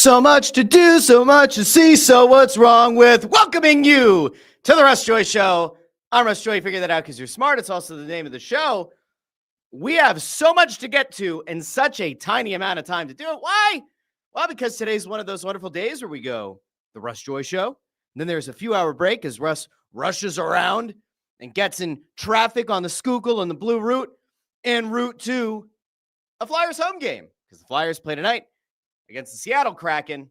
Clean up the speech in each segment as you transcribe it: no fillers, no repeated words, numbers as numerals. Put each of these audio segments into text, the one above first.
So much to do, so much to see, so what's wrong with welcoming you to the Russ Joy Show? I'm Russ Joy. Figure that out because you're smart. It's also the name of the show. We have so much to get to in such a tiny amount of time to do it. Why? Well, because today's one of those wonderful days where we go the Russ Joy Show. And then there's a few-hour break as Russ rushes around and gets in traffic on the Schuylkill and the Blue Route en route to a Flyers home game because the Flyers play tonight against the Seattle Kraken.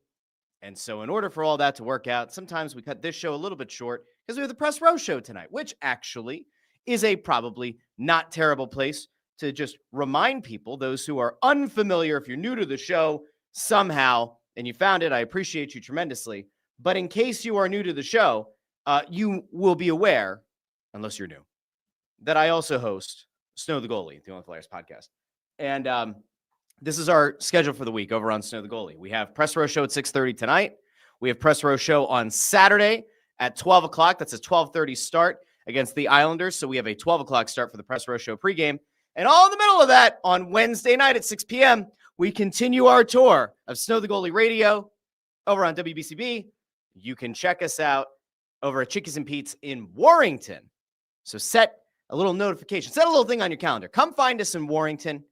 And so in order for all that to work out, sometimes we cut this show a little bit short because we have the Press Row Show tonight, which actually is a probably not terrible place to just remind people, those who are unfamiliar, if you're new to the show somehow, and you found it, I appreciate you tremendously. But in case you are new to the show, you will be aware, unless you're new, that I also host Snow the Goalie, the Only Flyers podcast. And this is our schedule for the week over on Snow the Goalie. We have Press Row Show at 6:30 tonight. We have Press Row Show on Saturday at 12 o'clock. That's a 12:30 start against the Islanders. So we have a 12 o'clock start for the Press Row Show pregame. And all in the middle of that, on Wednesday night at 6 p.m., we continue our tour of Snow the Goalie Radio over on WBCB. You can check us out over at Chickies and Pete's in Warrington. So set a little notification. Set a little thing on your calendar. Come find us in Warrington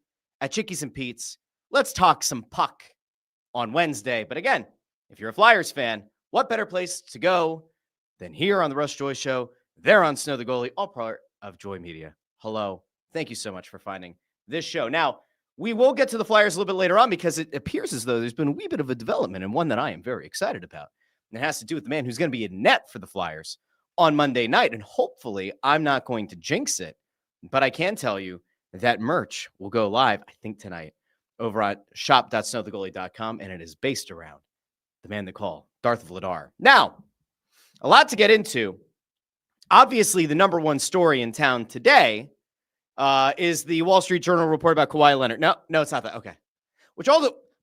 at Chickies and Pete's. Let's talk some puck on Wednesday. But again, if you're a Flyers fan, what better place to go than here on the Russ Joy Show, there on Snow the Goalie, all part of Joy Media. Hello. Thank you so much for finding this show. Now, we will get to the Flyers a little bit later on because it appears as though there's been a wee bit of a development and one that I am very excited about. And it has to do with the man who's going to be in net for the Flyers on Monday night. And hopefully I'm not going to jinx it, but I can tell you that merch will go live, I think tonight, over at shop.snowthegoalie.com. And it is based around the man they call Darth Vladar. Now, a lot to get into. Obviously, the number one story in town today is the Wall Street Journal report about Kawhi Leonard. No, it's not that. Okay.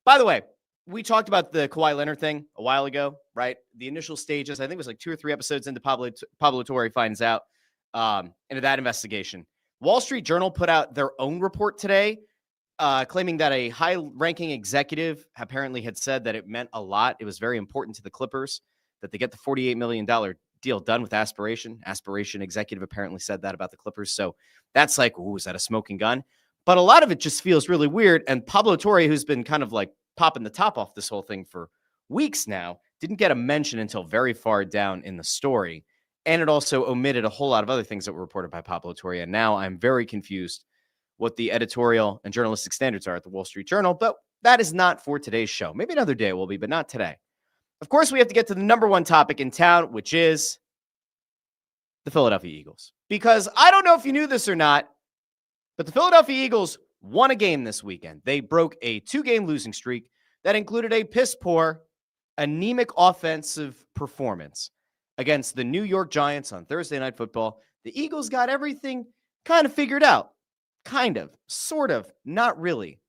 By the way, we talked about the Kawhi Leonard thing a while ago, right? The initial stages, I think it was like 2 or 3 episodes into Pablo Torre finds out into that investigation. Wall Street Journal put out their own report today, claiming that a high-ranking executive apparently had said that it meant a lot. It was very important to the Clippers that they get the $48 million deal done with Aspiration. Aspiration executive apparently said that about the Clippers. So that's like, ooh, is that a smoking gun? But a lot of it just feels really weird. And Pablo Torre, who's been kind of like popping the top off this whole thing for weeks now, didn't get a mention until very far down in the story. And it also omitted a whole lot of other things that were reported by Pablo Torre. And now I'm very confused what the editorial and journalistic standards are at the Wall Street Journal. But that is not for today's show. Maybe another day it will be, but not today. Of course, we have to get to the number one topic in town, which is the Philadelphia Eagles. Because I don't know if you knew this or not, but the Philadelphia Eagles won a game this weekend. They broke a 2-game losing streak that included a piss-poor, anemic offensive performance against the New York Giants on Thursday Night Football. The Eagles got everything kind of figured out. Kind of, sort of, not really.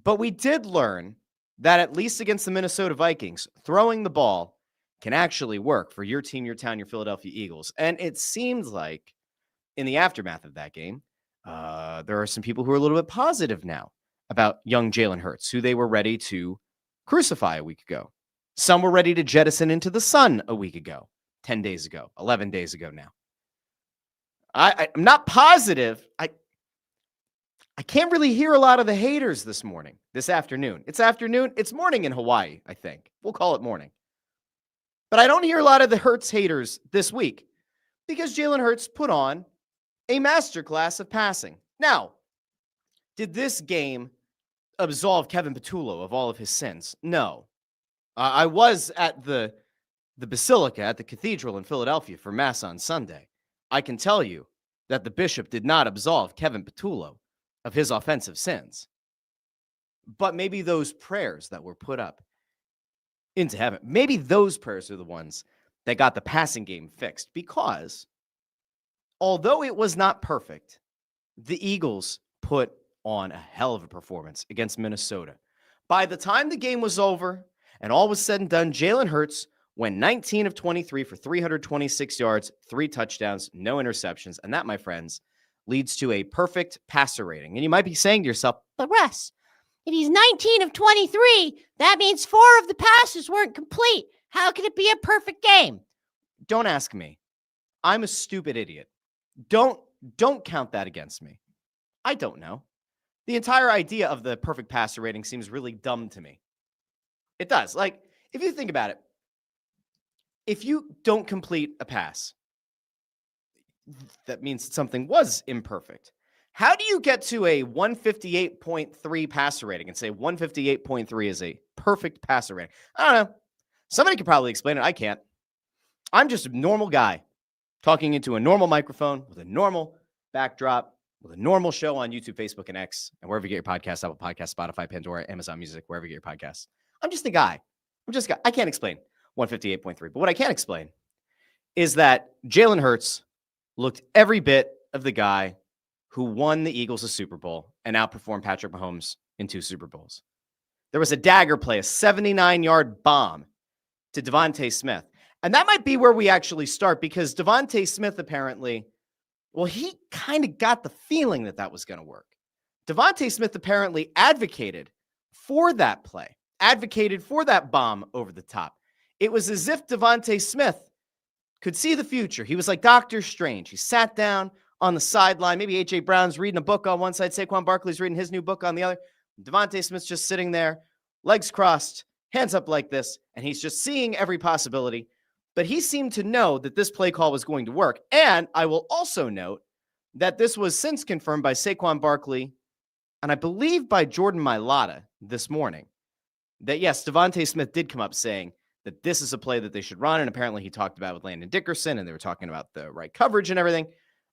But we did learn that at least against the Minnesota Vikings, throwing the ball can actually work for your team, your town, your Philadelphia Eagles. And it seems like in the aftermath of that game, there are some people who are a little bit positive now about young Jalen Hurts, who they were ready to crucify a week ago. Some were ready to jettison into the sun a week ago, 10 days ago, 11 days ago now. I'm not positive. I can't really hear a lot of the haters this afternoon. It's morning in Hawaii, I think. We'll call it morning. But I don't hear a lot of the Hurts haters this week because Jalen Hurts put on a masterclass of passing. Now, did this game absolve Kevin Patullo of all of his sins? No. I was at the Basilica, at the Cathedral in Philadelphia for Mass on Sunday. I can tell you that the bishop did not absolve Kevin Patullo of his offensive sins. But maybe those prayers that were put up into heaven, maybe those prayers are the ones that got the passing game fixed. Because although it was not perfect, the Eagles put on a hell of a performance against Minnesota. By the time the game was over and all was said and done, Jalen Hurts went 19 of 23 for 326 yards, 3 touchdowns, no interceptions. And that, my friends, leads to a perfect passer rating. And you might be saying to yourself, but Russ, If he's 19 of 23, that means 4 of the passes weren't complete. How can it be a perfect game? Don't ask me. I'm a stupid idiot. Don't count that against me. I don't know. The entire idea of the perfect passer rating seems really dumb to me. It does. Like, if you think about it, if you don't complete a pass, that means something was imperfect. How do you get to a 158.3 passer rating and say 158.3 is a perfect passer rating? I don't know. Somebody could probably explain it. I can't. I'm just a normal guy talking into a normal microphone with a normal backdrop with a normal show on YouTube, Facebook, and X, and wherever you get your podcasts, Apple Podcasts, Spotify, Pandora, Amazon Music, wherever you get your podcasts. I'm just a guy. I can't explain 158.3. But what I can explain is that Jalen Hurts looked every bit of the guy who won the Eagles a Super Bowl and outperformed Patrick Mahomes in 2 Super Bowls. There was a dagger play, a 79-yard bomb to Devontae Smith. And that might be where we actually start, because Devontae Smith apparently, well, he kind of got the feeling that that was going to work. Devontae Smith apparently advocated for that play, advocated for that bomb over the top. It was as if Devontae Smith could see the future. He was like Doctor Strange. He sat down on the sideline. Maybe A.J. Brown's reading a book on one side. Saquon Barkley's reading his new book on the other. Devontae Smith's just sitting there, legs crossed, hands up like this, and he's just seeing every possibility. But he seemed to know that this play call was going to work. And I will also note that this was since confirmed by Saquon Barkley, and I believe by Jordan Mailata this morning, that yes, Devontae Smith did come up saying that this is a play that they should run. And apparently he talked about it with Landon Dickerson, and they were talking about the right coverage and everything,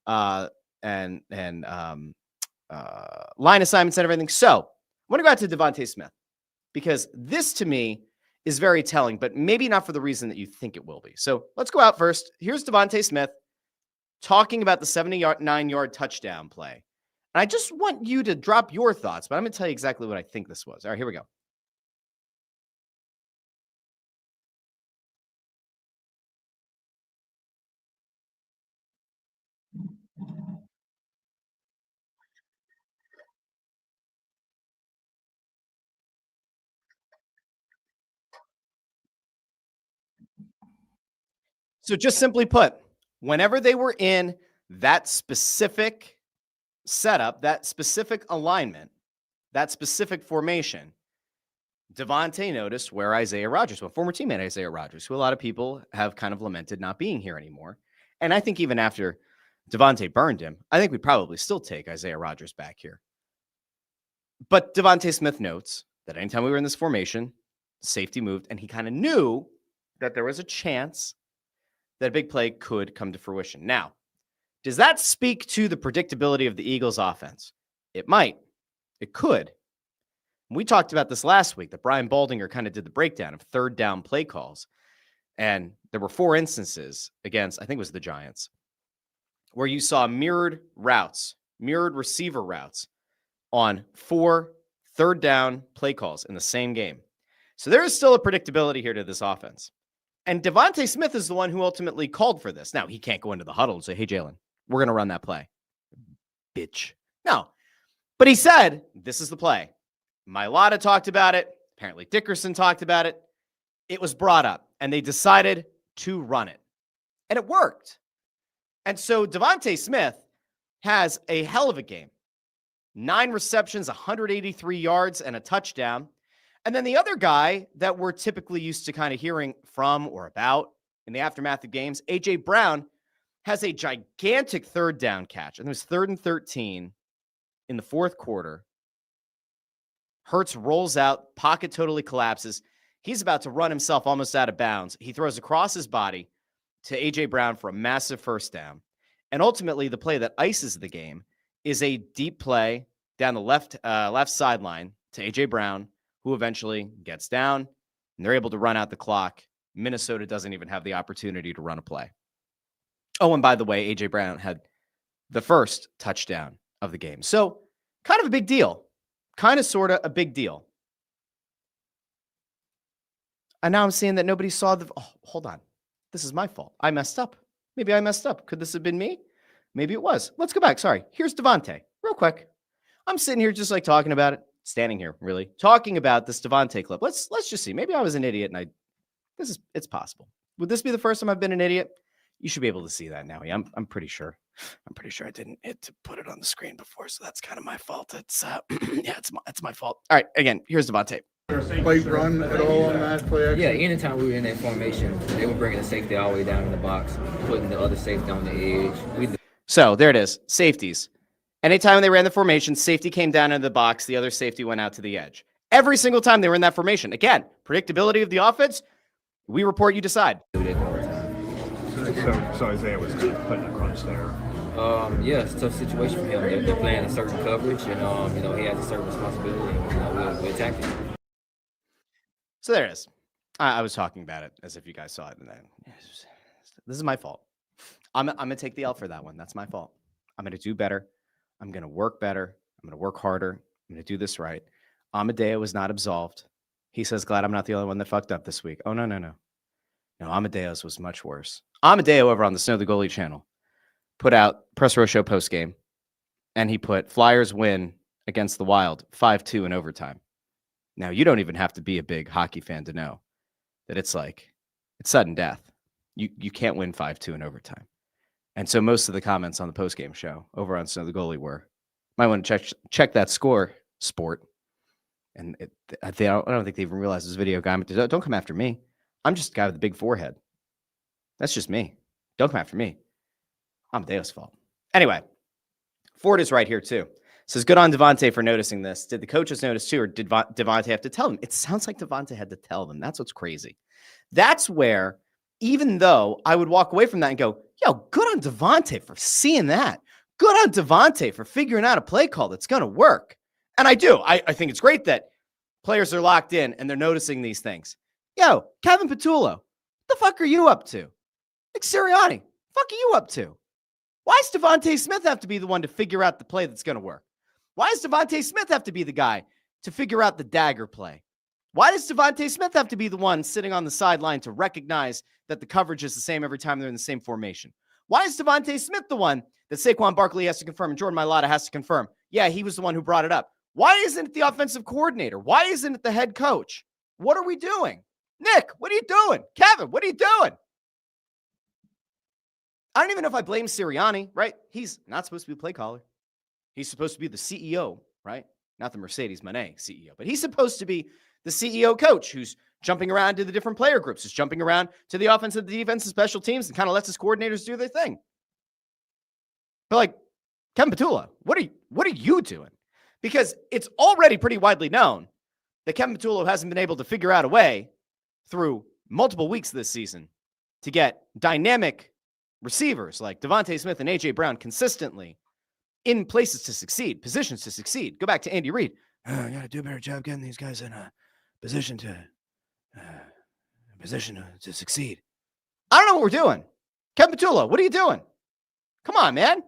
and line assignments and everything. So I want to go out to Devontae Smith, because this to me is very telling, but maybe not for the reason that you think it will be. So let's go out first. Here's Devontae Smith talking about the 79-yard touchdown play. And I just want you to drop your thoughts, but I'm going to tell you exactly what I think this was. All right, here we go. So just simply put, whenever they were in that specific setup, that specific alignment, that specific formation, Devontae noticed where Isaiah Rodgers went, former teammate Isaiah Rodgers, who a lot of people have kind of lamented not being here anymore. And I think even after Devontae burned him, I think we'd probably still take Isaiah Rodgers back here. But Devontae Smith notes that anytime we were in this formation, safety moved, and he kind of knew that there was a chance that a big play could come to fruition. Now, does that speak to the predictability of the Eagles offense? It might. It could. We talked about this last week, that Brian Baldinger kind of did the breakdown of third down play calls. And there were 4 instances against, I think it was the Giants, where you saw mirrored receiver routes on 4 third down play calls in the same game. So there is still a predictability here to this offense. And Devontae Smith is the one who ultimately called for this. Now, he can't go into the huddle and say, hey, Jalen, we're going to run that play. Bitch. No. But he said, this is the play. Mailata talked about it. Apparently Dickerson talked about it. It was brought up, and they decided to run it. And it worked. And so Devontae Smith has a hell of a game. 9 receptions, 183 yards, and a touchdown. And then the other guy that we're typically used to kind of hearing from or about in the aftermath of games, A.J. Brown, has a gigantic third down catch. And it was 3rd and 13 in the 4th quarter. Hurts rolls out, pocket totally collapses. He's about to run himself almost out of bounds. He throws across his body to A.J. Brown for a massive first down. And ultimately, the play that ices the game is a deep play down the left sideline to A.J. Brown, who eventually gets down, and they're able to run out the clock. Minnesota doesn't even have the opportunity to run a play. Oh, and by the way, A.J. Brown had the first touchdown of the game. So kind of a big deal. Kind of, sort of a big deal. And now I'm seeing that nobody saw the... Oh, hold on. This is my fault. I messed up. Maybe I messed up. Could this have been me? Maybe it was. Let's go back. Sorry. Here's Devontae. Real quick. I'm sitting here just like talking about it. standing here really talking about this Devontae clip. Let's just see. Maybe I was an idiot and it's possible. Would this be the first time I've been an idiot? You should be able to see that now. I'm pretty sure. I'm pretty sure I didn't hit to put it on the screen before, so that's kind of my fault. It's it's my fault. All right, again, here's Devontae. Play run at all on that play action? Yeah, anytime we were in that formation, they were bringing the safety all the way down in the box, putting the other safety on the edge. So there it is, safeties. Anytime they ran the formation, safety came down into the box, the other safety went out to the edge. Every single time they were in that formation. Again, predictability of the offense, we report, you decide. So Isaiah was kind of put in a crunch there. Yeah, it's a tough situation for him. They're playing a certain coverage, and he has a certain responsibility. We're attacking. So there it is. I was talking about it as if you guys saw it, and then this is my fault. I'm gonna take the L for that one. That's my fault. I'm gonna do better. I'm gonna work better. I'm gonna work harder. I'm gonna do this right. Amadeo was not absolved. He says, "Glad I'm not the only one that fucked up this week." Oh no. No, Amadeo's was much worse. Amadeo over on the Snow the Goalie channel put out Press Row Show post game, and he put Flyers win against the Wild 5-2 in overtime. Now, you don't even have to be a big hockey fan to know that it's sudden death. You can't win 5-2 in overtime. And so most of the comments on the post-game show over on Snow the Goalie were, might want to check that score, sport. And I don't think they even realize this video guy. Don't come after me. I'm just a guy with a big forehead. That's just me. Don't come after me. Amadeo's fault. Anyway, Ford is right here too. Says, good on Devontae for noticing this. Did the coaches notice too, or did Devontae have to tell them? It sounds like Devontae had to tell them. That's what's crazy. That's where, even though I would walk away from that and go, yo, good on Devontae for seeing that. Good on Devontae for figuring out a play call that's going to work. And I do. I think it's great that players are locked in and they're noticing these things. Yo, Kevin Petullo, what the fuck are you up to? Nick Sirianni, fuck are you up to? Why does Devontae Smith have to be the one to figure out the play that's going to work? Why does Devontae Smith have to be the guy to figure out the dagger play? Why does Devontae Smith have to be the one sitting on the sideline to recognize that the coverage is the same every time they're in the same formation? Why is Devontae Smith the one that Saquon Barkley has to confirm and Jordan Mailata has to confirm? Yeah, he was the one who brought it up. Why isn't it the offensive coordinator? Why isn't it the head coach? What are we doing? Nick, what are you doing? Kevin, what are you doing? I don't even know if I blame Sirianni, right? He's not supposed to be a play caller. He's supposed to be the CEO, right? Not the Mercedes Monet CEO, but he's supposed to be the CEO coach who's jumping around to the different player groups, who's jumping around to the offensive, the defensive, special teams, and kind of lets his coordinators do their thing. But like, Kevin Petullo, what are you doing? Because it's already pretty widely known that Kevin Petullo hasn't been able to figure out a way through multiple weeks this season to get dynamic receivers like Devontae Smith and A.J. Brown consistently in places to succeed, positions to succeed. Go back to Andy Reid. I got to do a better job getting these guys in a position to succeed. I don't know what we're doing. Kevin Petullo, what are you doing? Come on, man.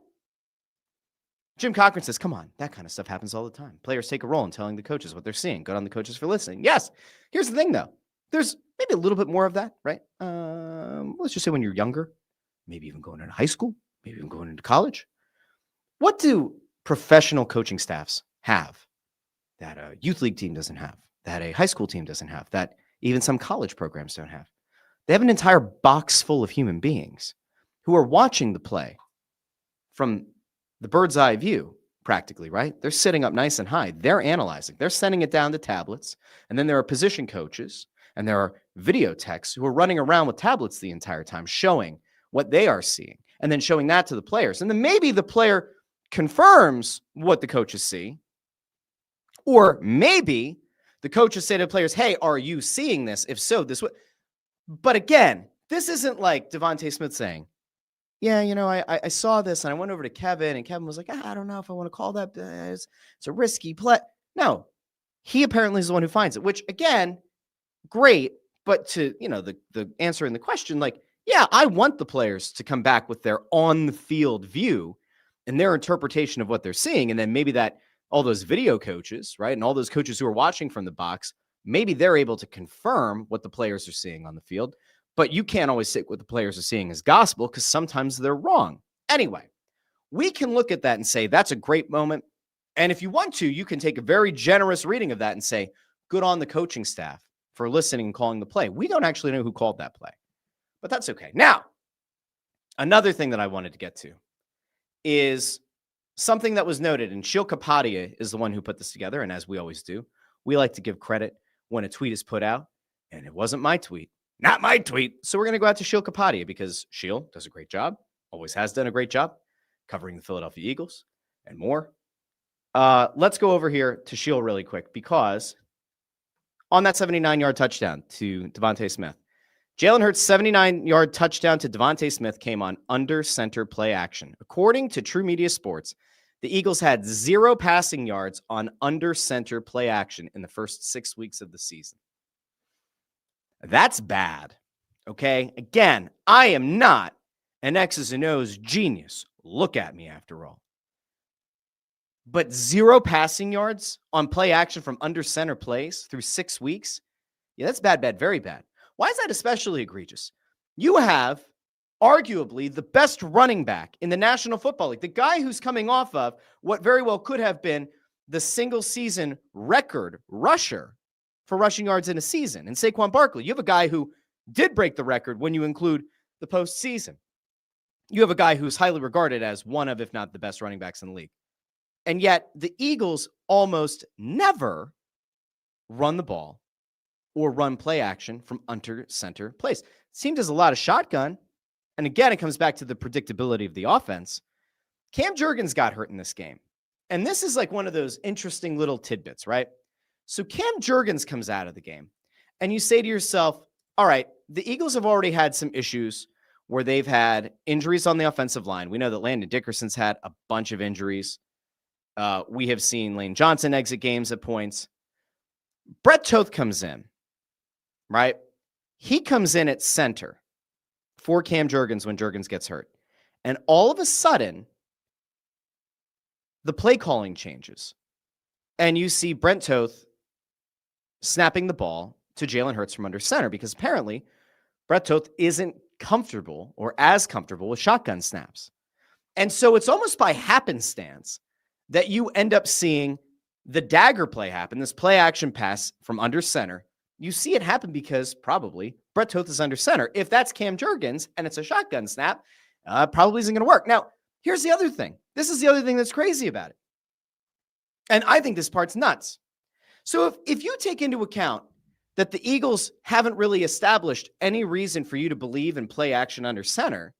Jim Cochran says, come on, that kind of stuff happens all the time. Players take a role in telling the coaches what they're seeing. Good on the coaches for listening. Yes. Here's the thing, though. There's maybe a little bit more of that, right? Let's just say when you're younger, maybe even going into high school, maybe even going into college. What do professional coaching staffs have that a youth league team doesn't have, that a high school team doesn't have, that even some college programs don't have? They have an entire box full of human beings who are watching the play from the bird's eye view, practically, right? They're sitting up nice and high. They're analyzing. They're sending it down to tablets. And then there are position coaches and there are video techs who are running around with tablets the entire time, showing what they are seeing and then showing that to the players. And then maybe the player confirms what the coaches see, or maybe the coaches say to the players, hey, are you seeing this? If so, this would. But again, this isn't like Devontae Smith saying, yeah, I saw this and I went over to Kevin and Kevin was like, I don't know if I want to call that. It's a risky play. No, he apparently is the one who finds it, which again, great. But to, the answer in the question, like, yeah, I want the players to come back with their on the field view and their interpretation of what they're seeing. And then maybe that all those video coaches, right? And all those coaches who are watching from the box, maybe they're able to confirm what the players are seeing on the field. But you can't always take what the players are seeing as gospel because sometimes they're wrong. Anyway, we can look at that and say that's a great moment. And if you want to, you can take a very generous reading of that and say, good on the coaching staff for listening and calling the play. We don't actually know who called that play, but that's okay. Now, another thing that I wanted to get to is something that was noted, and Shil Kapadia is the one who put this together. And as we always do, we like to give credit when a tweet is put out, and it wasn't my tweet, not my tweet. So we're going to go out to Shil Kapadia because Shil does a great job, always has done a great job covering the Philadelphia Eagles and more. Let's go over here to Shil really quick because on that 79-yard touchdown to Devontae Smith, Jalen Hurts' 79-yard touchdown to Devontae Smith came on under center play action. According to True Media Sports, the Eagles had 0 passing yards on under center play action in the first 6 weeks of the season. That's bad. Okay. Again, I am not an X's and O's genius. Look at me after all. But 0 passing yards on play action from under center plays through 6 weeks. Yeah, that's bad, very bad. Why is that especially egregious? You have arguably the best running back in the National Football League, the guy who's coming off of what very well could have been the single season record rusher for rushing yards in a season. And Saquon Barkley, you have a guy who did break the record when you include the postseason. You have a guy who's highly regarded as one of, if not the best running backs in the league. And yet the Eagles almost never run the ball or run play action from under center plays. It seemed as a lot of shotgun. And again, it comes back to the predictability of the offense. Cam Jurgens got hurt in this game. And this is like one of those interesting little tidbits, right? So Cam Jurgens comes out of the game and you say to yourself, all right, the Eagles have already had some issues where they've had injuries on the offensive line. We know that Landon Dickerson's had a bunch of injuries. We have seen Lane Johnson exit games at points. Brett Toth comes in, right? He comes in at center for Cam Jurgens when Jurgens gets hurt. And all of a sudden, the play calling changes. And you see Brent Toth snapping the ball to Jalen Hurts from under center because apparently Brett Toth isn't comfortable or as comfortable with shotgun snaps. And so it's almost by happenstance that you end up seeing the dagger play happen, this play action pass from under center. You see it happen because probably Brett Toth is under center. If that's Cam Jurgens and it's a shotgun snap, probably isn't going to work. Now, here's the other thing. This is the other thing that's crazy about it. And I think this part's nuts. So if you take into account that the Eagles haven't really established any reason for you to believe in play action under center,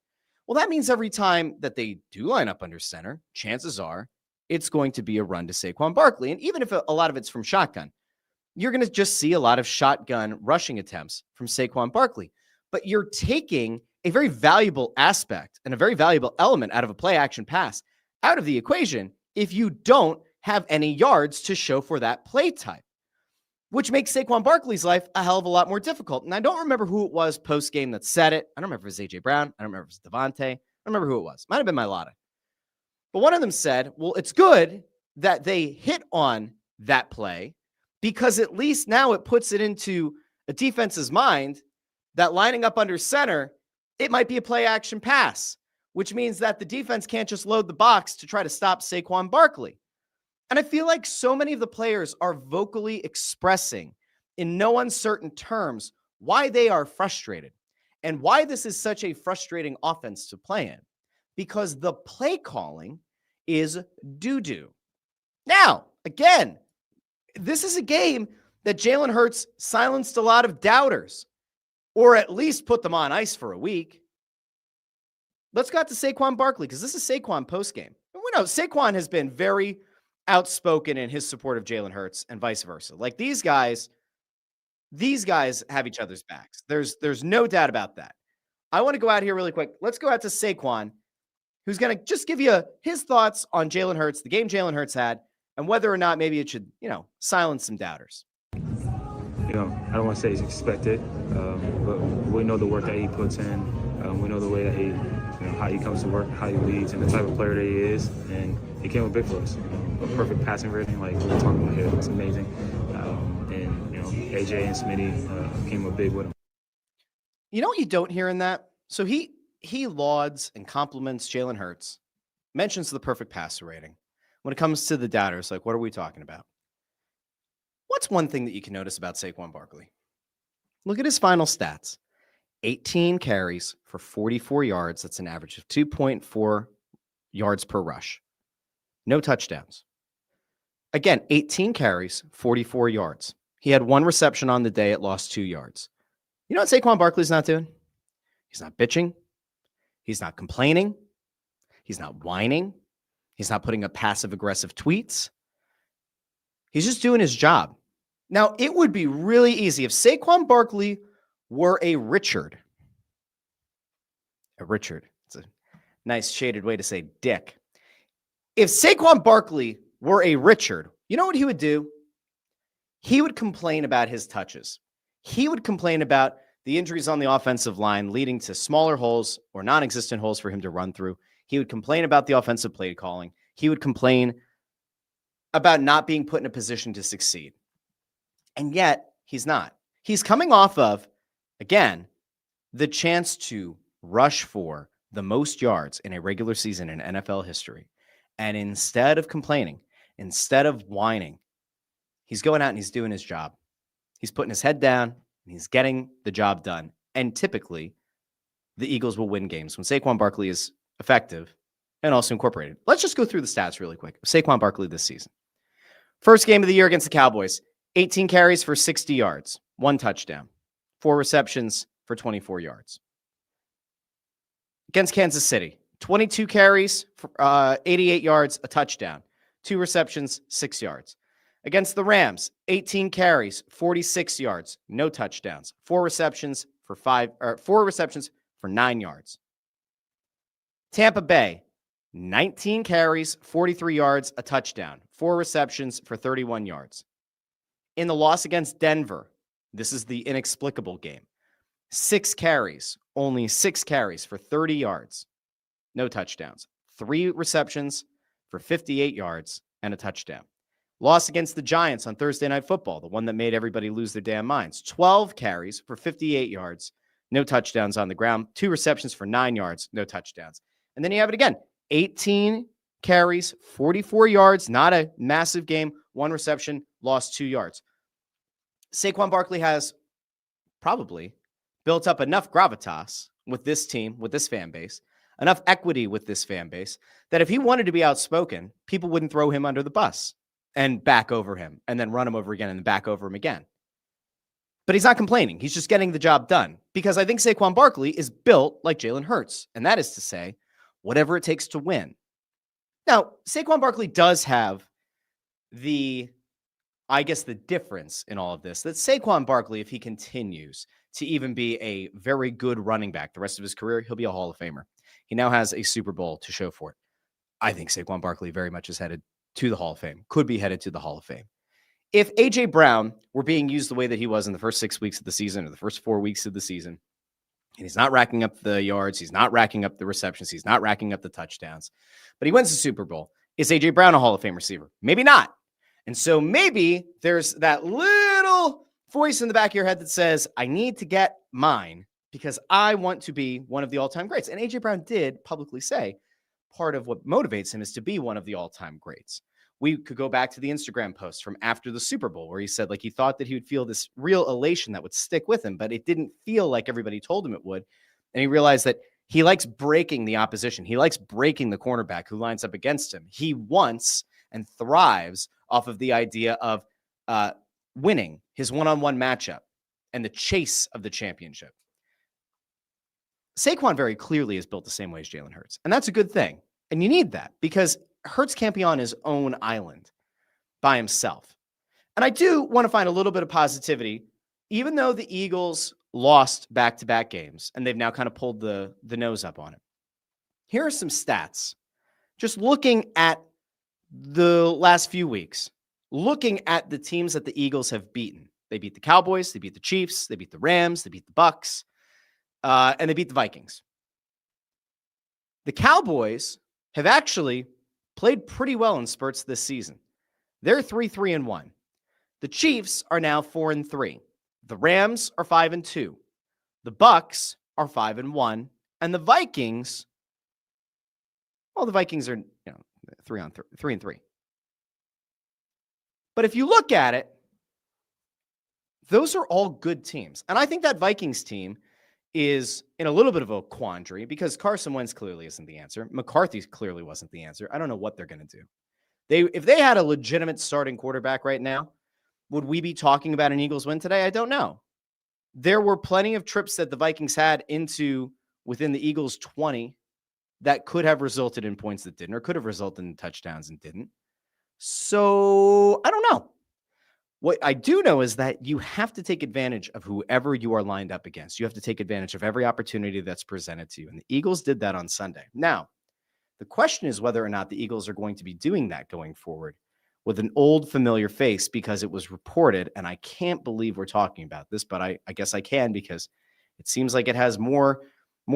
well, that means every time that they do line up under center, chances are it's going to be a run to Saquon Barkley. And even if a lot of it's from shotgun, you're going to just see a lot of shotgun rushing attempts from Saquon Barkley. But you're taking a very valuable aspect and a very valuable element out of a play action pass out of the equation if you don't have any yards to show for that play type, which makes Saquon Barkley's life a hell of a lot more difficult. And I don't remember who it was post-game that said it. I don't remember if it was A.J. Brown. I don't remember if it was Devontae. I don't remember who it was. Might have been Mailata. But one of them said, well, it's good that they hit on that play because at least now it puts it into a defense's mind that lining up under center, it might be a play action pass, which means that the defense can't just load the box to try to stop Saquon Barkley. And I feel like so many of the players are vocally expressing in no uncertain terms why they are frustrated and why this is such a frustrating offense to play in, because the play calling is doo-doo. Now, again, this is a game that Jalen Hurts silenced a lot of doubters, or at least put them on ice for a week. Let's go out to Saquon Barkley, because this is Saquon postgame. And we know Saquon has been very outspoken in his support of Jalen Hurts and vice versa. Like these guys have each other's backs. There's no doubt about that. I want to go out here really quick. Let's go out to Saquon, who's going to just give you his thoughts on Jalen Hurts, the game Jalen Hurts had, and whether or not maybe it should, silence some doubters. I don't want to say it's expected, but we know the work that he puts in. We know the way that he, how he comes to work, how he leads, and the type of player that he is. And he came with big for us. A perfect passing rating, like we were talking about here. It's amazing. AJ and Smitty came with big with him. You know what you don't hear in that? So he lauds and compliments Jalen Hurts, mentions the perfect passer rating. when it comes to the doubters, like, what are we talking about? What's one thing that you can notice about Saquon Barkley? Look at his final stats. 18 carries for 44 yards. That's an average of 2.4 yards per rush. No touchdowns. Again, 18 carries, 44 yards. He had one reception on the day. It lost 2 yards. You know what Saquon Barkley's not doing? He's not bitching. He's not complaining. He's not whining. He's not putting up passive-aggressive tweets. He's just doing his job. Now, it would be really easy if Saquon Barkley were a Richard. A Richard. It's a nice shaded way to say dick. If Saquon Barkley were a Richard, you know what he would do? He would complain about his touches. He would complain about the injuries on the offensive line leading to smaller holes or non-existent holes for him to run through. He would complain about the offensive play calling. He would complain about not being put in a position to succeed. And yet, he's not. He's coming off of, again, the chance to rush for the most yards in a regular season in NFL history. And instead of complaining, instead of whining, he's going out and he's doing his job. He's putting his head down and he's getting the job done. And typically, the Eagles will win games when Saquon Barkley is effective and also incorporated. Let's just go through the stats really quick. Saquon Barkley this season. First game of the year against the Cowboys, 18 carries for 60 yards, 1 touchdown, 4 receptions for 24 yards. Against Kansas City, 22 carries for 88 yards, a touchdown, 2 receptions, 6 yards. Against the Rams, 18 carries, 46 yards, no touchdowns, 4 receptions for 9 yards. Tampa Bay, 19 carries, 43 yards, a touchdown, 4 receptions for 31 yards. In the loss against Denver, this is the inexplicable game. 6 carries, only 6 carries for 30 yards, no touchdowns. 3 receptions for 58 yards and a touchdown. Loss against the Giants on Thursday Night Football, the one that made everybody lose their damn minds. 12 carries for 58 yards, no touchdowns on the ground. 2 receptions for 9 yards, no touchdowns. And then you have it again. 18 carries, 44 yards, not a massive game. 1 reception, lost 2 yards. Saquon Barkley has probably built up enough gravitas with this team, with this fan base, enough equity with this fan base, that if he wanted to be outspoken, people wouldn't throw him under the bus and back over him and then run him over again and then back over him again. But he's not complaining. He's just getting the job done because I think Saquon Barkley is built like Jalen Hurts, and that is to say, whatever it takes to win. Now, Saquon Barkley does have the difference in all of this, that Saquon Barkley, if he continues to even be a very good running back the rest of his career, he'll be a Hall of Famer. He now has a Super Bowl to show for it. I think Saquon Barkley very much is headed to the Hall of Fame, could be headed to the Hall of Fame. If A.J. Brown were being used the way that he was in the first 6 weeks of the season or the first 4 weeks of the season, and he's not racking up the yards, he's not racking up the receptions, he's not racking up the touchdowns, but he wins the Super Bowl, is A.J. Brown a Hall of Fame receiver? Maybe not. And so maybe there's that little voice in the back of your head that says, I need to get mine because I want to be one of the all-time greats. And A.J. Brown did publicly say part of what motivates him is to be one of the all-time greats. We could go back to the Instagram post from after the Super Bowl where he said like he thought that he would feel this real elation that would stick with him, but it didn't feel like everybody told him it would. And he realized that he likes breaking the opposition. He likes breaking the cornerback who lines up against him. He wants and thrives off of the idea of winning his one-on-one matchup and the chase of the championship. Saquon very clearly is built the same way as Jalen Hurts, and that's a good thing. And you need that because Hurts can't be on his own island by himself. And I do want to find a little bit of positivity, even though the Eagles lost back-to-back games, and they've now kind of pulled the nose up on it. Here are some stats. Just looking at the last few weeks, looking at the teams that the Eagles have beaten. They beat the Cowboys, they beat the Chiefs, they beat the Rams, they beat the Bucks, and they beat the Vikings. The Cowboys have actually played pretty well in spurts this season. They're 3-3-1. The Chiefs are now 4-3. The Rams are 5-2. The Bucks are 5-1. And the Vikings, well, the Vikings are 3-3. But if you look at it, those are all good teams. And I think that Vikings team is in a little bit of a quandary because Carson Wentz clearly isn't the answer. McCarthy clearly wasn't the answer. I don't know what they're going to do. If they had a legitimate starting quarterback right now, would we be talking about an Eagles win today? I don't know. There were plenty of trips that the Vikings had into within the Eagles 20 that could have resulted in points that didn't, or could have resulted in touchdowns and didn't. So I don't know. What I do know is that you have to take advantage of whoever you are lined up against. You have to take advantage of every opportunity that's presented to you. And the Eagles did that on Sunday. Now, the question is whether or not the Eagles are going to be doing that going forward with an old familiar face, because it was reported, and I can't believe we're talking about this, but I guess I can because it seems like it has more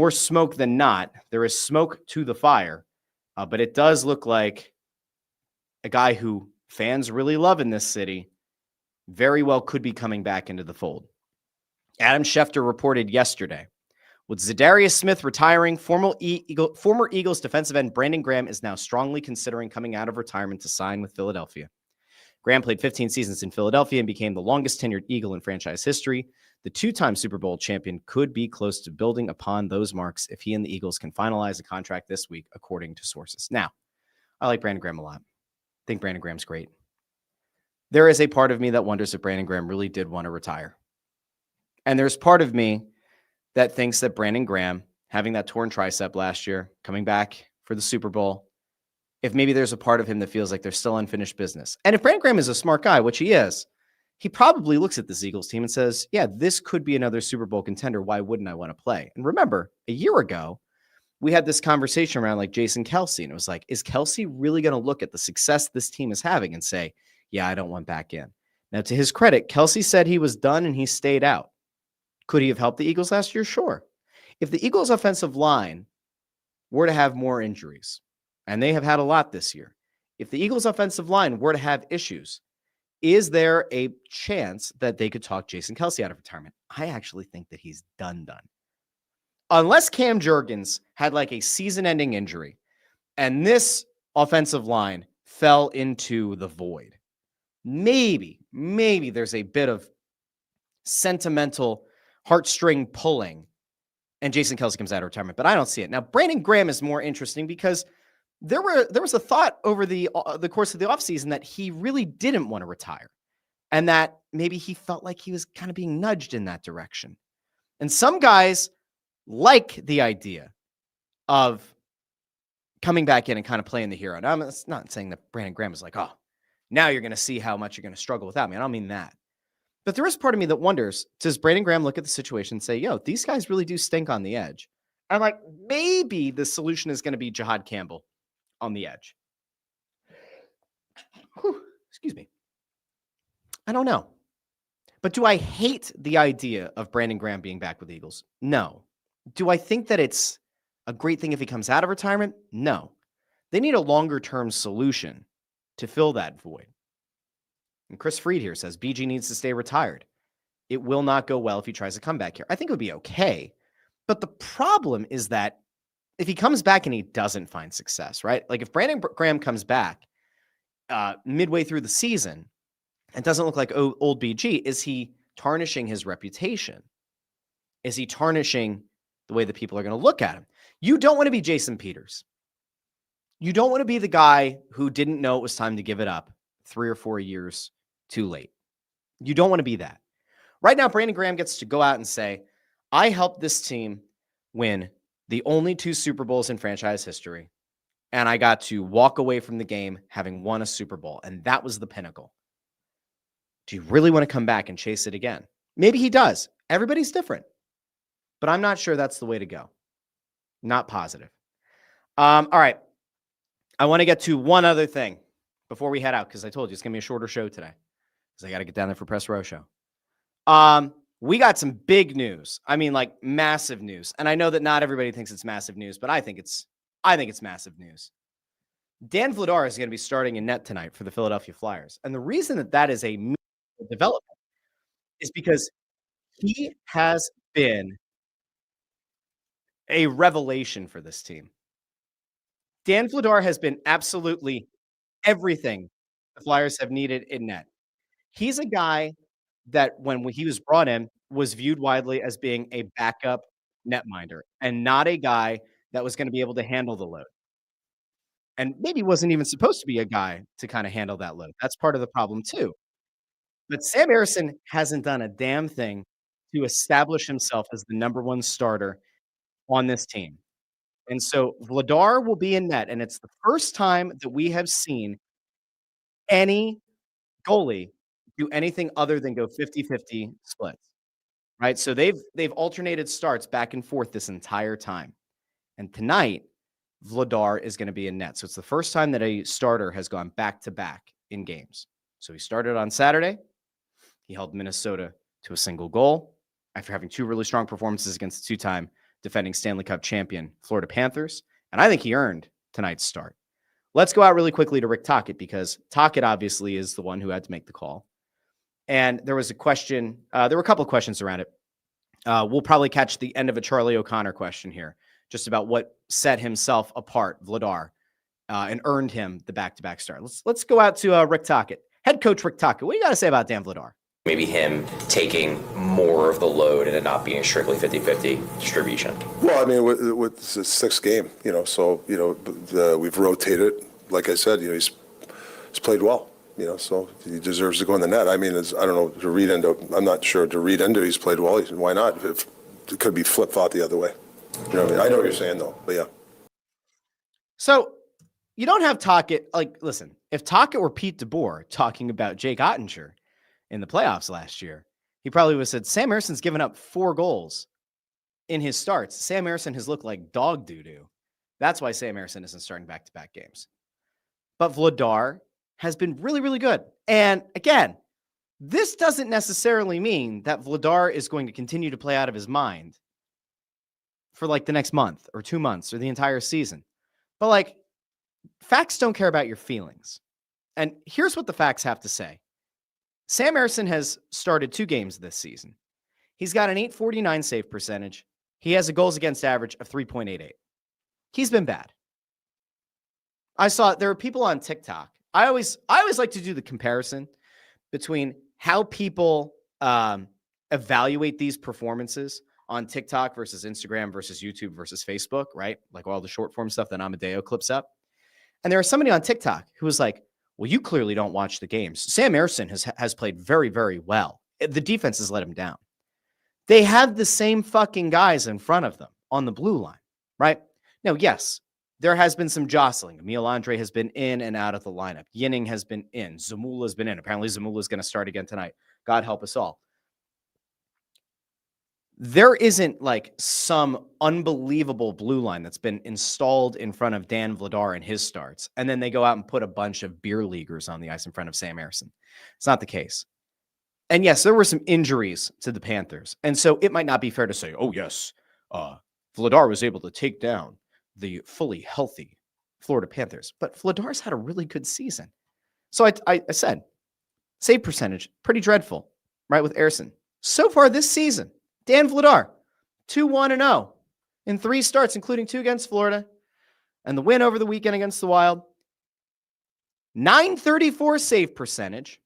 smoke than not. There is smoke to the fire, but it does look like a guy who fans really love in this city very well could be coming back into the fold. Adam Schefter reported yesterday, with Zadarius Smith retiring, former Eagles defensive end Brandon Graham is now strongly considering coming out of retirement to sign with Philadelphia. Graham played 15 seasons in Philadelphia and became the longest tenured Eagle in franchise history. The two-time Super Bowl champion could be close to building upon those marks if he and the Eagles can finalize a contract this week, according to sources. Now, I like Brandon Graham a lot. I think Brandon Graham's great. There is a part of me that wonders if Brandon Graham really did want to retire. And there's part of me that thinks that Brandon Graham, having that torn tricep last year, coming back for the Super Bowl, if maybe there's a part of him that feels like there's still unfinished business. And if Brandon Graham is a smart guy, which he is, he probably looks at this Eagles team and says, yeah, this could be another Super Bowl contender. Why wouldn't I want to play? And remember, a year ago, we had this conversation around like Jason Kelce, and it was like, is Kelce really going to look at the success this team is having and say, yeah, I don't want back in? Now, to his credit, Kelce said he was done and he stayed out. Could he have helped the Eagles last year? Sure. If the Eagles' offensive line were to have more injuries, and they have had a lot this year, if the Eagles' offensive line were to have issues, is there a chance that they could talk Jason Kelce out of retirement? I actually think that he's done. Unless Cam Jurgens had like a season-ending injury and this offensive line fell into the void, maybe there's a bit of sentimental heartstring pulling and Jason Kelce comes out of retirement, but I don't see it. Now, Brandon Graham is more interesting because there was a thought over the course of the offseason that he really didn't want to retire and that maybe he felt like he was kind of being nudged in that direction. And some guys like the idea of coming back in and kind of playing the hero. Now, I'm not saying that Brandon Graham is like, oh, now you're going to see how much you're going to struggle without me. I don't mean that. But there is part of me that wonders, does Brandon Graham look at the situation and say, yo, these guys really do stink on the edge? I'm like, maybe the solution is going to be Jahad Campbell on the edge. Whew, excuse me. I don't know. But do I hate the idea of Brandon Graham being back with the Eagles? No. Do I think that it's a great thing if he comes out of retirement? No. They need a longer-term solution to fill that void. And Chris Freed here says, BG needs to stay retired. It will not go well if he tries to come back here. I think it would be okay. But the problem is that if he comes back and he doesn't find success, right? Like if Brandon Graham comes back midway through the season and doesn't look like old BG, is he tarnishing his reputation? Is he tarnishing the way that people are going to look at him? You don't want to be Jason Peters. You don't want to be the guy who didn't know it was time to give it up 3 or 4 years too late. You don't want to be that. Right now, Brandon Graham gets to go out and say, I helped this team win the only 2 Super Bowls in franchise history, and I got to walk away from the game having won a Super Bowl, and that was the pinnacle. Do you really want to come back and chase it again? Maybe he does. Everybody's different. But I'm not sure that's the way to go. Not positive. All right. I want to get to one other thing before we head out, because I told you it's going to be a shorter show today because I got to get down there for Press Row Show. We got some big news. I mean, like massive news. And I know that not everybody thinks it's massive news, but I think it's massive news. Dan Vladar is going to be starting in net tonight for the Philadelphia Flyers. And the reason that is a development is because he has been a revelation for this team. Dan Vladar has been absolutely everything the Flyers have needed in net. He's a guy that when he was brought in was viewed widely as being a backup netminder and not a guy that was going to be able to handle the load. And maybe wasn't even supposed to be a guy to kind of handle that load. That's part of the problem too. But Sam Harrison hasn't done a damn thing to establish himself as the number one starter on this team. And so Vladar will be in net, and it's the first time that we have seen any goalie do anything other than go 50-50 splits, right? So they've alternated starts back and forth this entire time. And tonight, Vladar is going to be in net. So it's the first time that a starter has gone back-to-back in games. So he started on Saturday. He held Minnesota to a single goal after having two really strong performances against the two-time defending Stanley Cup champion Florida Panthers. And I think he earned tonight's start. Let's go out really quickly to Rick Tocchet, because Tocchet obviously is the one who had to make the call. And there was a question. There were a couple of questions around it. We'll probably catch the end of a Charlie O'Connor question here, just about what set himself apart, Vladar, and earned him the back-to-back start. Let's go out to Rick Tocchet. Head coach Rick Tocchet, what do you got to say about Dan Vladar? Maybe him taking more of the load and it not being strictly 50-50 distribution. Well, I mean, with the sixth game, so we've rotated. Like I said, he's played well, so he deserves to go in the net. I mean, I don't know to read into. I'm not sure to read into. He's played well. Why not? If it could be flip-flop the other way. You know what I mean? I know what you're saying though, but yeah. So you don't have Tocchet. Listen, if Tocchet were Pete DeBoer talking about Jake Ottinger in the playoffs last year, he probably would have said, Sam Harrison's given up 4 goals in his starts. Sam Harrison has looked like dog doo-doo. That's why Sam Harrison isn't starting back-to-back games. But Vladar has been really, really good. And again, this doesn't necessarily mean that Vladar is going to continue to play out of his mind for the next month or 2 months or the entire season. But facts don't care about your feelings. And here's what the facts have to say. Sam Harrison has started 2 games this season. He's got an .849 save percentage. He has a goals against average of 3.88. He's been bad. I saw there are people on TikTok. I always like to do the comparison between how people evaluate these performances on TikTok versus Instagram versus YouTube versus Facebook, right? Like all the short form stuff that Amadeo clips up. And there was somebody on TikTok who was like, well, you clearly don't watch the games. Sam Harrison has played very, very well. The defense has let him down. They have the same fucking guys in front of them on the blue line, right? Now, yes, there has been some jostling. Emil Andre has been in and out of the lineup. Yinning has been in. Zamula's been in. Apparently, Zamula's going to start again tonight. God help us all. There isn't some unbelievable blue line that's been installed in front of Dan Vladar in his starts, and then they go out and put a bunch of beer leaguers on the ice in front of Sam Harrison. It's not the case. And yes, there were some injuries to the Panthers. And so it might not be fair to say, oh, yes, Vladar was able to take down the fully healthy Florida Panthers. But Vladar's had a really good season. So I said, save percentage, pretty dreadful, right, with Harrison. So far this season, Dan Vladar, 2-1-0 in 3 starts, including 2 against Florida, and the win over the weekend against the Wild. .934 save percentage,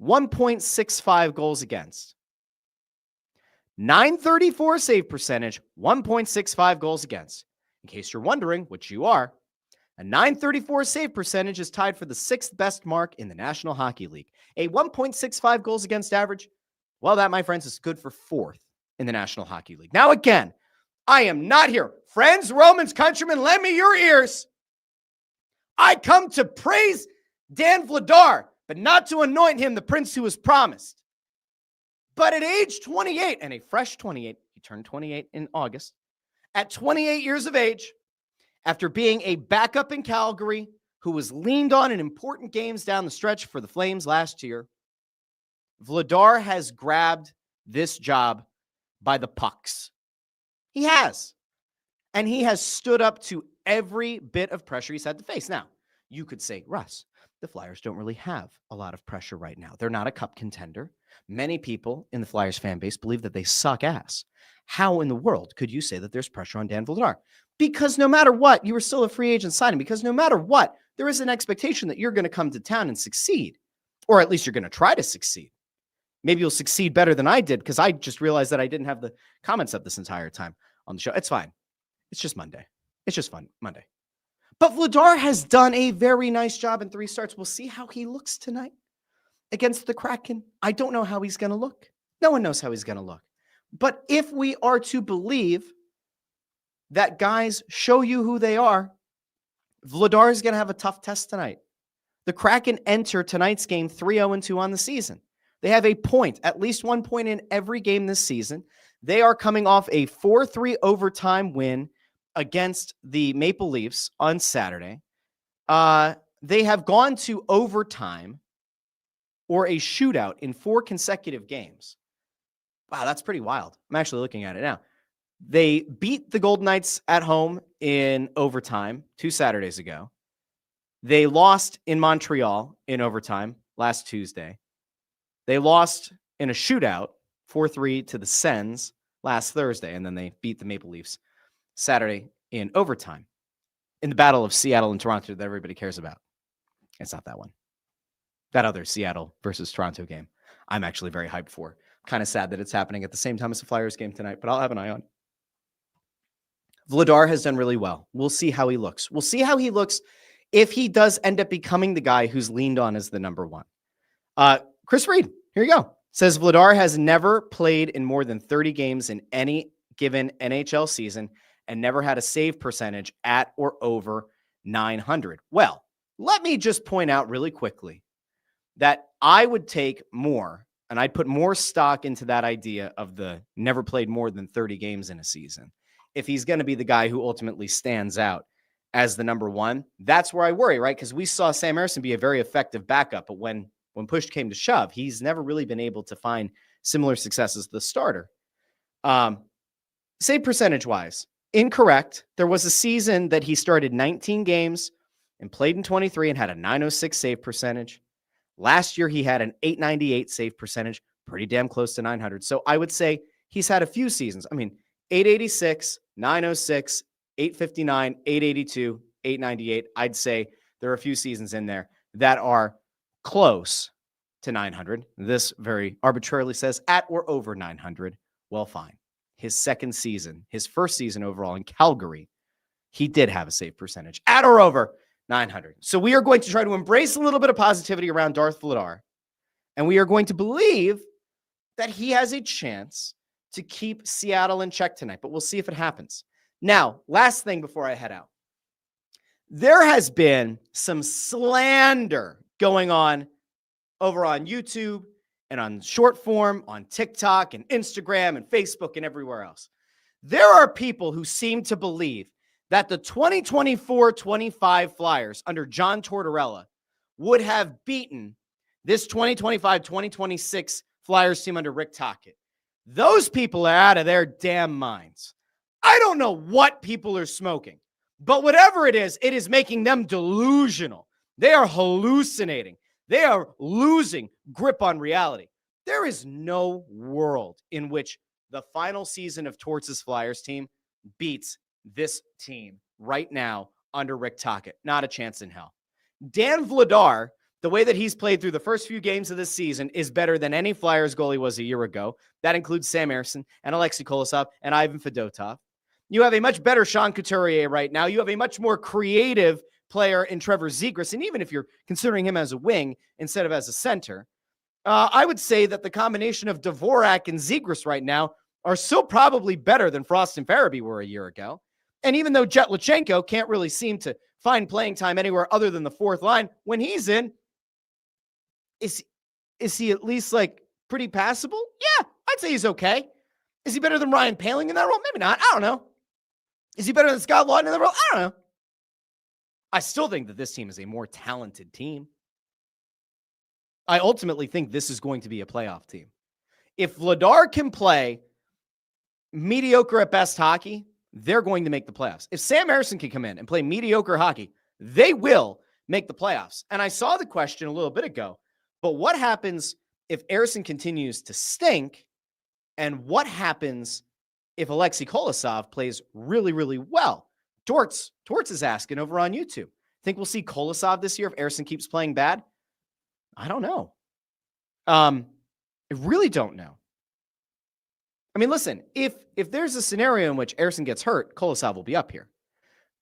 1.65 goals against. .934 save percentage, 1.65 goals against. In case you're wondering, which you are, a .934 save percentage is tied for the 6th best mark in the National Hockey League. A 1.65 goals against average, well, that, my friends, is good for 4th in the National Hockey League. Now, again, I am not here. Friends, Romans, countrymen, lend me your ears. I come to praise Dan Vladar, but not to anoint him the prince who was promised. But at age 28, and a fresh 28, he turned 28 in August, at 28 years of age, after being a backup in Calgary, who was leaned on in important games down the stretch for the Flames last year, Vladar has grabbed this job by the pucks. He has. And he has stood up to every bit of pressure he's had to face. Now, you could say, Russ, the Flyers don't really have a lot of pressure right now. They're not a cup contender. Many people in the Flyers fan base believe that they suck ass. How in the world could you say that there's pressure on Dan Vladar? Because no matter what, you were still a free agent signing. Because no matter what, there is an expectation that you're going to come to town and succeed, or at least you're going to try to succeed. Maybe you'll succeed better than I did because I just realized that I didn't have the comments up this entire time on the show. It's fine. It's just Monday. It's just fun Monday. But Vladar has done a very nice job in 3 starts. We'll see how he looks tonight against the Kraken. I don't know how he's going to look. No one knows how he's going to look. But if we are to believe that guys show you who they are, Vladar is going to have a tough test tonight. The Kraken enter tonight's game 3-0-2 on the season. They have a point, at least 1 point in every game this season. They are coming off a 4-3 overtime win against the Maple Leafs on Saturday. They have gone to overtime or a shootout in 4 consecutive games. Wow, that's pretty wild. I'm actually looking at it now. They beat the Golden Knights at home in overtime 2 Saturdays ago. They lost in Montreal in overtime last Tuesday. They lost in a shootout 4-3 to the Sens last Thursday, and then they beat the Maple Leafs Saturday in overtime in the battle of Seattle and Toronto that everybody cares about. It's not that one. That other Seattle versus Toronto game I'm actually very hyped for. Kind of sad that it's happening at the same time as the Flyers game tonight, but I'll have an eye on. Vladar has done really well. We'll see how he looks. We'll see how he looks if he does end up becoming the guy who's leaned on as the number 1. Chris Reed, here you go. Says Vladar has never played in more than 30 games in any given NHL season and never had a save percentage at or over 900. Well, let me just point out really quickly that I would take more, and I'd put more stock into that idea of the never played more than 30 games in a season. If he's going to be the guy who ultimately stands out as the number 1, that's where I worry, right? Because we saw Sam Ersson be a very effective backup, but when push came to shove, he's never really been able to find similar success as the starter. Save percentage-wise, incorrect. There was a season that he started 19 games and played in 23 and had a 906 save percentage. Last year, he had an 898 save percentage, pretty damn close to 900. So I would say he's had a few seasons. I mean, 886, 906, 859, 882, 898. I'd say there are a few seasons in there that are close to 900. This very arbitrarily says at or over 900. Well, fine. His second season, his first season overall in Calgary, he did have a save percentage at or over 900. So we are going to try to embrace a little bit of positivity around Darth Vladar, and we are going to believe that he has a chance to keep Seattle in check tonight, but we'll see if it happens. Now, last thing before I head out. There has been some slander going on over on YouTube and on short form, on TikTok and Instagram and Facebook and everywhere else. There are people who seem to believe that the 2024-25 Flyers under John Tortorella would have beaten this 2025-2026 Flyers team under Rick Tocchet. Those people are out of their damn minds. I don't know what people are smoking, but whatever it is making them delusional. They are hallucinating. They are losing grip on reality. There is no world in which the final season of Torts' Flyers team beats this team right now under Rick Tocchet. Not a chance in hell. Dan Vladar, the way that he's played through the first few games of this season, is better than any Flyers goalie was a year ago. That includes Sam Ersson and Alexei Kolosov and Ivan Fedotov. You have a much better Sean Couturier right now. You have a much more creative player in Trevor Zegras. And even if you're considering him as a wing instead of as a center, I would say that the combination of Dvorak and Zegras right now are still probably better than Frost and Farabee were a year ago. And even though Jet Lachenko can't really seem to find playing time anywhere other than the fourth line, when he's in, is he at least like pretty passable? Yeah, I'd say he's okay. Is he better than Ryan Poehling in that role? Maybe not. I don't know. Is he better than Scott Laughton in that role? I don't know. I still think that this team is a more talented team. I ultimately think this is going to be a playoff team. If Vladar can play mediocre at best hockey, they're going to make the playoffs. If Sam Ersson can come in and play mediocre hockey, they will make the playoffs. And I saw the question a little bit ago, but what happens if Ersson continues to stink? And what happens if Alexei Kolosov plays really, really well? Torts is asking over on YouTube. Think we'll see Kolosov this year if Ersson keeps playing bad? I don't know. I really don't know. I mean, listen, if there's a scenario in which Ersson gets hurt, Kolosov will be up here.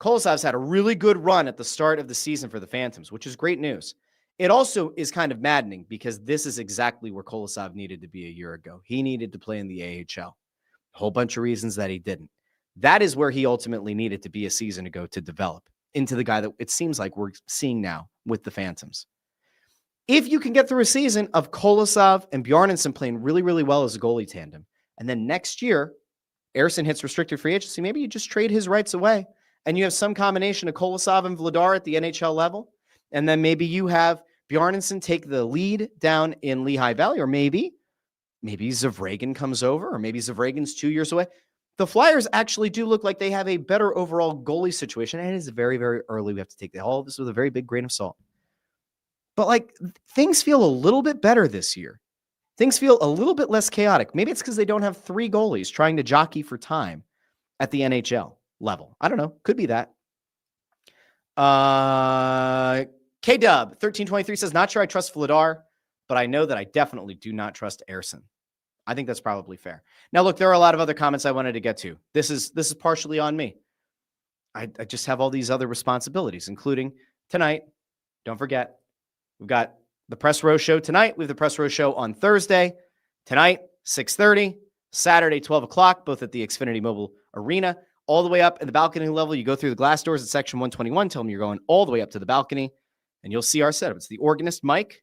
Kolosov's had a really good run at the start of the season for the Phantoms, which is great news. It also is kind of maddening because this is exactly where Kolosov needed to be a year ago. He needed to play in the AHL. A whole bunch of reasons that he didn't. That is where he ultimately needed to be a season ago to develop into the guy that it seems like we're seeing now with the Phantoms. If you can get through a season of Kolosov and Bjarnason playing really, really well as a goalie tandem, and then next year, Ersson hits restricted free agency, maybe you just trade his rights away and you have some combination of Kolosov and Vladar at the NHL level. And then maybe you have Bjarnason take the lead down in Lehigh Valley, or maybe Zavragan comes over, or maybe Zavragan's 2 years away. The Flyers actually do look like they have a better overall goalie situation. And it is very, very early. We have to take all of this with a very big grain of salt. But like things feel a little bit better this year. Things feel a little bit less chaotic. Maybe it's because they don't have 3 goalies trying to jockey for time at the NHL level. I don't know. Could be that. K-Dub 1323 says, not sure I trust Vladar, but I know that I definitely do not trust Ersson. I think that's probably fair. Now, look, there are a lot of other comments I wanted to get to. This is partially on me. I just have all these other responsibilities, including tonight. Don't forget, we've got the Press Row Show tonight. We have the Press Row Show on Thursday. Tonight, 6:30. Saturday, 12 o'clock, both at the Xfinity Mobile Arena. All the way up in the balcony level, you go through the glass doors at section 121. Tell them you're going all the way up to the balcony, and you'll see our setup. It's the organist, Mike,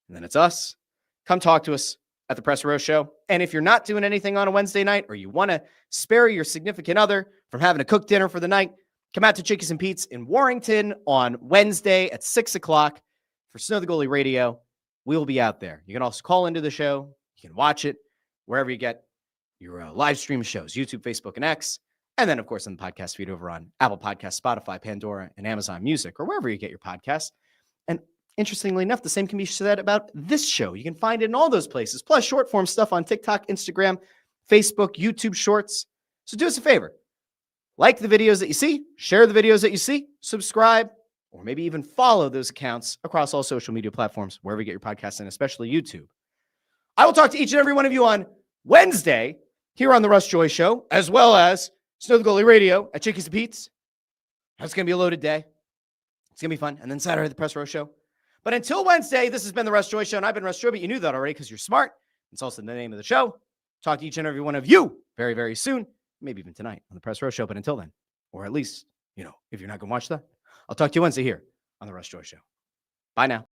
and then it's us. Come talk to us at the Press Row Show. And if you're not doing anything on a Wednesday night, or you want to spare your significant other from having to cook dinner for the night, come out to Chickies and Pete's in Warrington on Wednesday at 6 o'clock for Snow the Goalie Radio. We will be out there. You can also call into the show. You can watch it wherever you get your live stream shows, YouTube, Facebook, and X. And then, of course, on the podcast feed over on Apple Podcasts, Spotify, Pandora, and Amazon Music, or wherever you get your podcasts. And interestingly enough, the same can be said about this show. You can find it in all those places, plus short form stuff on TikTok, Instagram, Facebook, YouTube Shorts. So do us a favor. Like the videos that you see, share the videos that you see, subscribe, or maybe even follow those accounts across all social media platforms, wherever you get your podcasts, and especially YouTube. I will talk to each and every one of you on Wednesday here on the Russ Joy Show, as well as Snow the Goalie Radio at Chickies and Pete's. That's going to be a loaded day. It's going to be fun. And then Saturday, the Press Row Show. But until Wednesday, this has been the Russ Joy Show, and I've been Russ Joy, but you knew that already because you're smart. It's also the name of the show. Talk to each and every one of you very, very soon, maybe even tonight on the Press Row Show. But until then, or at least, if you're not going to watch that, I'll talk to you Wednesday here on the Russ Joy Show. Bye now.